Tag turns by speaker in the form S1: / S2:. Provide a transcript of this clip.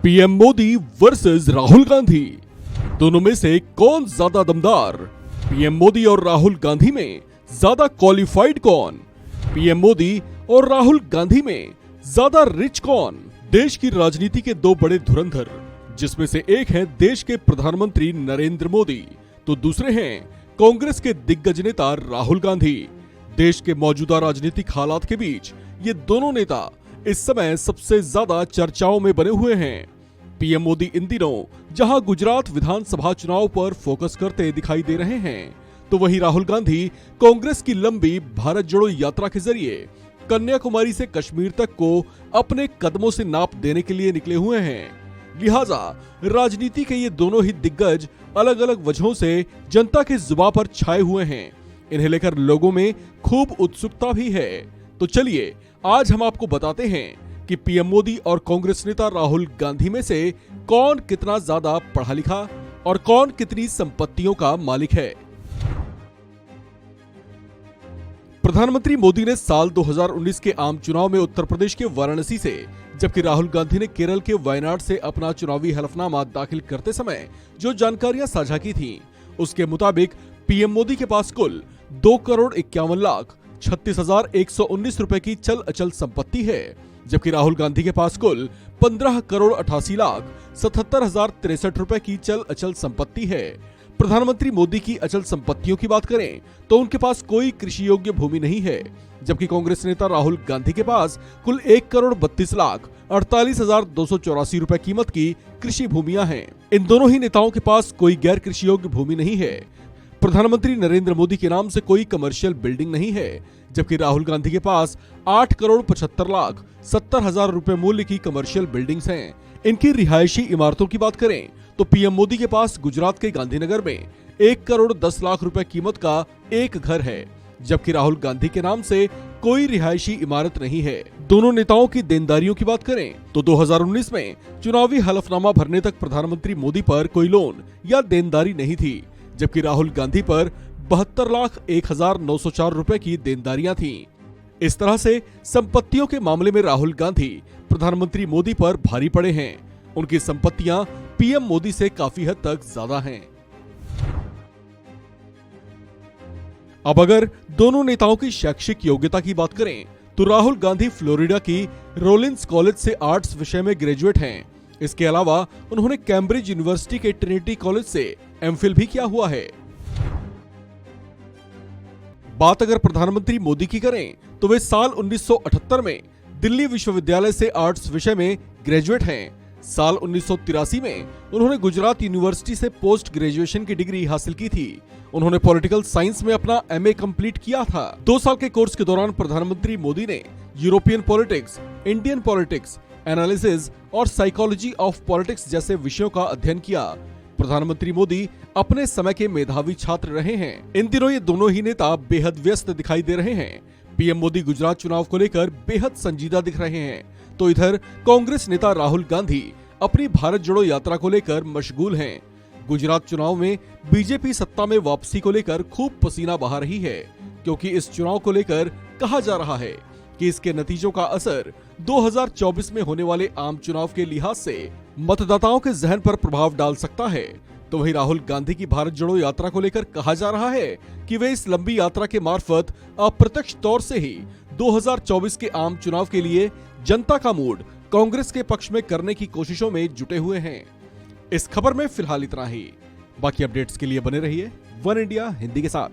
S1: PM Modi versus Rahul Gandhi, दोनों में से कौन ज्यादा दमदार? पीएम मोदी और राहुल गांधी में ज्यादा क्वालिफाइड कौन? पीएम मोदी और राहुल गांधी में ज्यादा रिच कौन? देश की राजनीति के दो बड़े धुरंधर, जिसमें से एक है देश के प्रधानमंत्री नरेंद्र मोदी, तो दूसरे हैं कांग्रेस के दिग्गज नेता राहुल गांधी। देश के मौजूदा राजनीतिक हालात के बीच ये दोनों नेता इस समय सबसे ज्यादा चर्चाओं में बने हुए हैं। पीएम मोदी इन दिनों जहां गुजरात विधानसभा चुनाव पर फोकस करते दिखाई दे रहे हैं, तो वहीं राहुल गांधी कांग्रेस की लंबी भारत जोड़ो यात्रा के जरिए कन्याकुमारी से कश्मीर तक को अपने कदमों से नाप देने के लिए निकले हुए हैं। लिहाजा राजनीति के ये दोनों ही दिग्गज अलग अलग वजहों से जनता के जुबान पर छाए हुए हैं। इन्हें लेकर लोगों में खूब उत्सुकता भी है। तो चलिए आज हम आपको बताते हैं कि पीएम मोदी और कांग्रेस नेता राहुल गांधी में से कौन कितना ज्यादा पढ़ा लिखा और कौन कितनी संपत्तियों का मालिक है। प्रधानमंत्री मोदी ने साल 2019 के आम चुनाव में उत्तर प्रदेश के वाराणसी से, जबकि राहुल गांधी ने केरल के वायनाड से अपना चुनावी हलफनामा दाखिल करते समय जो जानकारियां साझा की थीं, उसके मुताबिक पीएम मोदी के पास कुल 2,51,36,119 रुपए की चल अचल संपत्ति है, जबकि राहुल गांधी के पास कुल 15,88,77,063 रुपए की चल अचल संपत्ति है। प्रधानमंत्री मोदी की अचल संपत्तियों की बात करें तो उनके पास कोई कृषि योग्य भूमि नहीं है, जबकि कांग्रेस नेता राहुल गांधी के पास कुल 1,32,48,284 रुपए कीमत की कृषि भूमियां हैं। इन दोनों ही नेताओं के पास कोई गैर कृषि योग्य भूमि नहीं है। प्रधानमंत्री नरेंद्र मोदी के नाम से कोई कमर्शियल बिल्डिंग नहीं है, जबकि राहुल गांधी के पास 8,75,70,000 रुपए मूल्य की कमर्शियल बिल्डिंग्स हैं। इनकी रिहायशी इमारतों की बात करें तो पीएम मोदी के पास गुजरात के गांधीनगर में 1,10,00,000 रुपए कीमत का एक घर है, जबकि राहुल गांधी के नाम से कोई रिहायशी इमारत नहीं है। दोनों नेताओं की देनदारियों की बात करें तो 2019 में चुनावी हलफनामा भरने तक प्रधानमंत्री मोदी पर कोई लोन या देनदारी नहीं थी, जबकि राहुल गांधी पर 72,01,904 रुपए की देनदारियां थीं। इस तरह से संपत्तियों के मामले में राहुल गांधी प्रधानमंत्री मोदी पर भारी पड़े हैं। उनकी संपत्तियां पीएम मोदी से काफी हद तक ज्यादा हैं। अब अगर दोनों नेताओं की शैक्षिक योग्यता की बात करें तो राहुल गांधी फ्लोरिडा की रोलिंस कॉलेज से आर्ट्स विषय में ग्रेजुएट हैं। इसके अलावा उन्होंने कैम्ब्रिज यूनिवर्सिटी के ट्रिनिटी कॉलेज से एमफिल भी किया हुआ है। बात अगर प्रधानमंत्री मोदी की करें तो वे साल 1978 में दिल्ली विश्वविद्यालय से आर्ट्स विषय में ग्रेजुएट हैं। साल 1983 में उन्होंने गुजरात यूनिवर्सिटी से पोस्ट ग्रेजुएशन की डिग्री हासिल की थी। उन्होंने पॉलिटिकल साइंस में अपना एमए कंप्लीट किया था। 2 साल के कोर्स के दौरान प्रधानमंत्री मोदी ने European politics, Indian politics, analysis और साइकोलॉजी ऑफ पॉलिटिक्स जैसे विषयों का अध्ययन किया। प्रधानमंत्री मोदी अपने समय के मेधावी छात्र रहे हैं। इन दिनों ये दोनों ही नेता बेहद व्यस्त दिखाई दे रहे हैं। पीएम मोदी गुजरात चुनाव को लेकर बेहद संजीदा दिख रहे हैं, तो इधर कांग्रेस नेता राहुल गांधी अपनी भारत जोड़ो यात्रा को लेकर मशगूल हैं। गुजरात चुनाव में बीजेपी सत्ता में वापसी को लेकर खूब पसीना बहा रही है, क्योंकि इस चुनाव को लेकर कहा जा रहा है कि इसके नतीजों का असर 2024 में होने वाले आम चुनाव के लिहाज से मतदाताओं के जहन पर प्रभाव डाल सकता है। तो वहीं राहुल गांधी की भारत जोड़ो यात्रा को लेकर कहा जा रहा है कि वे इस लंबी यात्रा के मार्फत अप्रत्यक्ष तौर से ही 2024 के आम चुनाव के लिए जनता का मूड कांग्रेस के पक्ष में करने की कोशिशों में जुटे हुए हैं। इस खबर में फिलहाल इतना ही। बाकी अपडेट्स के लिए बने रहिए वन इंडिया हिंदी के साथ।